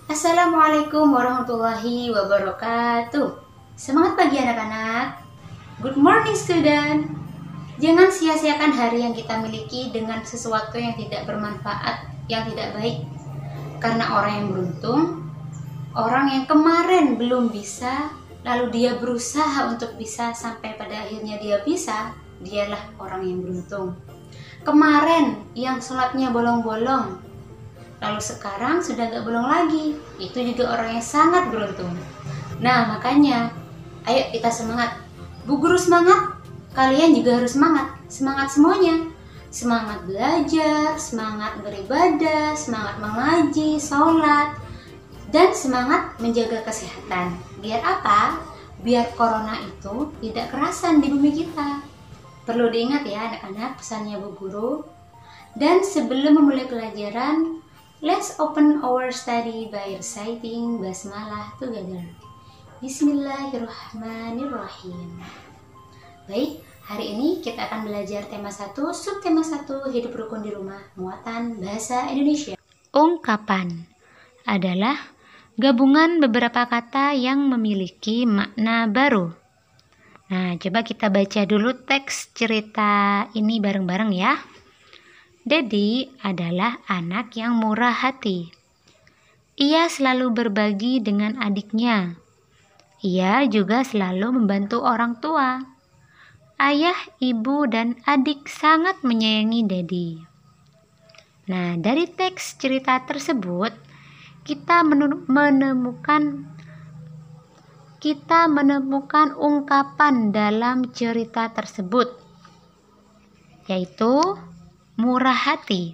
Assalamualaikum warahmatullahi wabarakatuh. Semangat pagi anak-anak. Good morning student. Jangan sia-siakan hari yang kita miliki dengan sesuatu yang tidak bermanfaat, yang tidak baik. Karena orang yang beruntung, orang yang kemarin belum bisa, lalu dia berusaha untuk bisa sampai pada akhirnya dia bisa, dialah orang yang beruntung. Kemarin yang sholatnya bolong-bolong, lalu sekarang sudah gak bolong lagi, itu juga orang yang sangat beruntung. Nah makanya, ayo kita semangat. Bu guru semangat, kalian juga harus semangat. Semangat semuanya. Semangat belajar, semangat beribadah, semangat mengaji, sholat, dan semangat menjaga kesehatan. Biar apa? Biar corona itu tidak kerasan di bumi kita. Perlu diingat ya anak-anak pesannya Bu Guru. Dan sebelum memulai pelajaran, let's open our study by reciting basmalah together. Bismillahirrahmanirrahim. Baik, hari ini kita akan belajar tema 1, subtema 1, hidup rukun di rumah, muatan bahasa Indonesia. Ungkapan adalah gabungan beberapa kata yang memiliki makna baru. Nah, coba kita baca dulu teks cerita ini bareng-bareng ya. Dedi adalah anak yang murah hati. Ia selalu berbagi dengan adiknya. Ia juga selalu membantu orang tua. Ayah, ibu, dan adik sangat menyayangi Dedi. Nah, dari teks cerita tersebut, kita menemukan ungkapan dalam cerita tersebut, yaitu murah hati.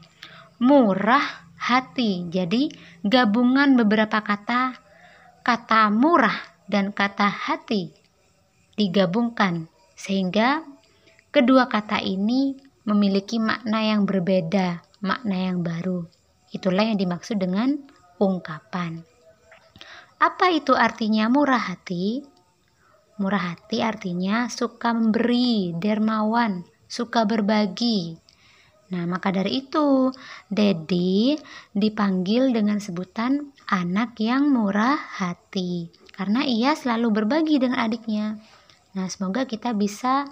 Murah hati. Jadi gabungan beberapa kata murah dan kata hati digabungkan sehingga kedua kata ini memiliki makna yang berbeda, makna yang baru. Itulah yang dimaksud dengan ungkapan. Apa itu artinya murah hati? Murah hati artinya suka memberi, dermawan, suka berbagi. Nah, maka dari itu, Dedi dipanggil dengan sebutan anak yang murah hati. Karena ia selalu berbagi dengan adiknya. Nah, semoga kita bisa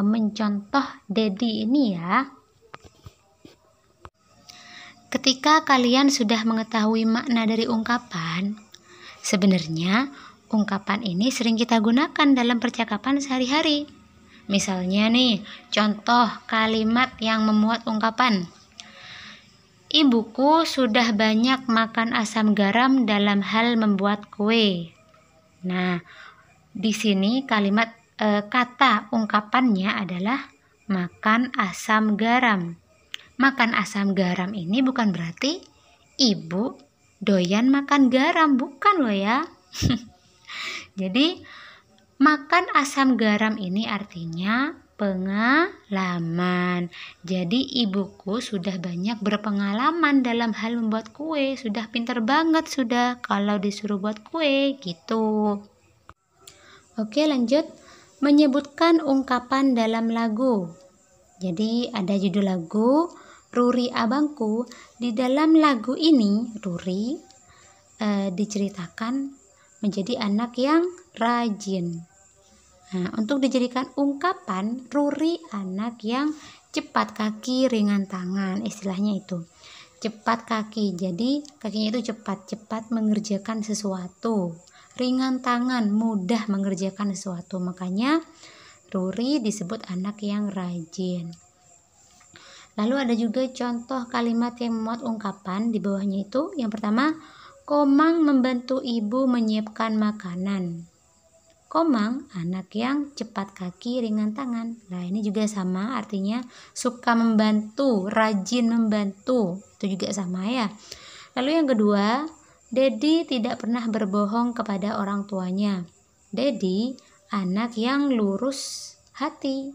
mencontoh Dedi ini ya. Ketika kalian sudah mengetahui makna dari ungkapan, sebenarnya ungkapan ini sering kita gunakan dalam percakapan sehari-hari. Misalnya nih, contoh kalimat yang memuat ungkapan. Ibuku sudah banyak makan asam garam dalam hal membuat kue. Nah, di sini kalimat kata ungkapannya adalah makan asam garam. Makan asam garam ini bukan berarti ibu doyan makan garam, bukan loh ya. Jadi makan asam garam ini artinya pengalaman. Jadi ibuku sudah banyak berpengalaman dalam hal membuat kue. Sudah pintar banget sudah kalau disuruh buat kue gitu. Oke, lanjut. Menyebutkan ungkapan dalam lagu. Jadi ada judul lagu Ruri Abangku. Di dalam lagu ini Ruri diceritakan menjadi anak yang rajin. Nah, untuk dijadikan ungkapan, Ruri anak yang cepat kaki, ringan tangan, istilahnya itu. Cepat kaki, jadi kakinya itu cepat mengerjakan sesuatu. Ringan tangan, mudah mengerjakan sesuatu. Makanya Ruri disebut anak yang rajin. Lalu ada juga contoh kalimat yang memuat ungkapan di bawahnya itu. Yang pertama, Komang membantu ibu menyiapkan makanan. Komang, anak yang cepat kaki, ringan tangan. Nah, ini juga sama, artinya suka membantu, rajin membantu. Itu juga sama ya. Lalu yang kedua, Dedi tidak pernah berbohong kepada orang tuanya. Dedi, anak yang lurus hati.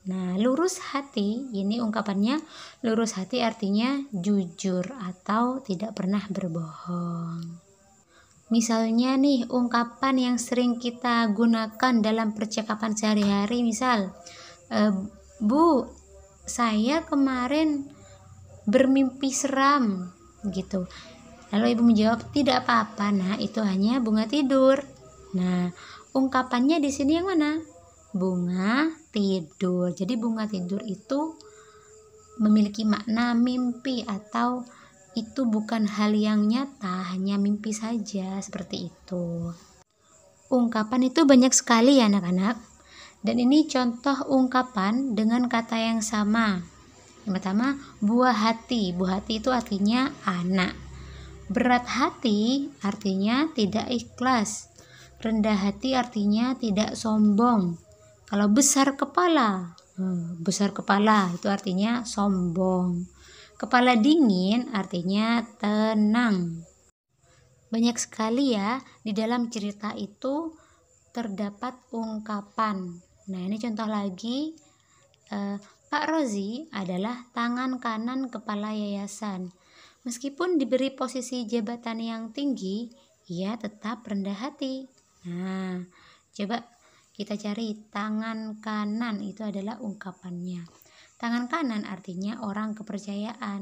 Nah, lurus hati, ini ungkapannya lurus hati artinya jujur atau tidak pernah berbohong. Misalnya nih, ungkapan yang sering kita gunakan dalam percakapan sehari-hari, misal, Bu, saya kemarin bermimpi seram, gitu. Lalu ibu menjawab, tidak apa-apa, nah itu hanya bunga tidur. Nah, ungkapannya di sini yang mana? Bunga tidur. Jadi bunga tidur itu memiliki makna mimpi, atau itu bukan hal yang nyata, hanya mimpi saja, seperti itu. Ungkapan itu banyak sekali ya anak-anak. Dan ini contoh ungkapan dengan kata yang sama. Yang pertama, buah hati. Buah hati itu artinya anak. Berat hati artinya tidak ikhlas. Rendah hati artinya tidak sombong. Kalau besar kepala itu artinya sombong. Kepala dingin artinya tenang. Banyak sekali ya di dalam cerita itu terdapat ungkapan. Nah, ini contoh lagi. Pak Rozi adalah tangan kanan kepala yayasan. Meskipun diberi posisi jabatan yang tinggi, ia tetap rendah hati. Nah, coba kita cari tangan kanan, itu adalah ungkapannya. Tangan kanan artinya orang kepercayaan.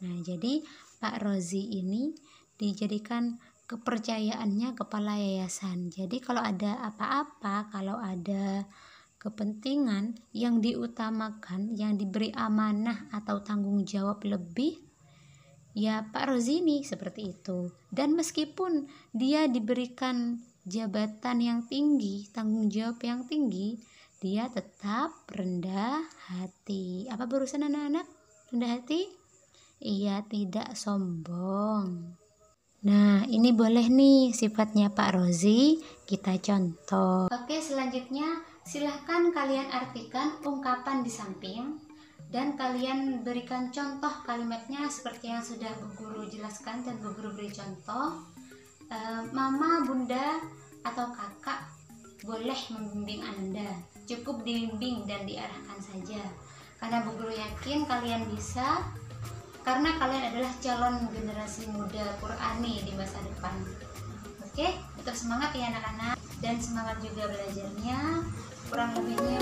Nah, jadi Pak Rozi ini dijadikan kepercayaannya kepala yayasan. Jadi kalau ada apa-apa, kalau ada kepentingan yang diutamakan, yang diberi amanah atau tanggung jawab lebih, ya Pak Rozi ini seperti itu. Dan meskipun dia diberikan jabatan yang tinggi, tanggung jawab yang tinggi, dia tetap rendah hati. Apa barusan anak-anak? Rendah hati? Ia tidak sombong. Nah, ini boleh nih sifatnya Pak Rozi, kita contoh. Oke, selanjutnya silahkan kalian artikan ungkapan di samping dan kalian berikan contoh kalimatnya seperti yang sudah Bu Guru jelaskan dan Bu Guru beri contoh. Mama, bunda, atau kakak boleh membimbing Anda. Cukup dibimbing dan diarahkan saja. Karena Bu Guru yakin kalian bisa, karena kalian adalah calon generasi muda Qur'ani di masa depan. Oke, tetap semangat ya anak-anak, dan semangat juga belajarnya. Kurang lebihnya,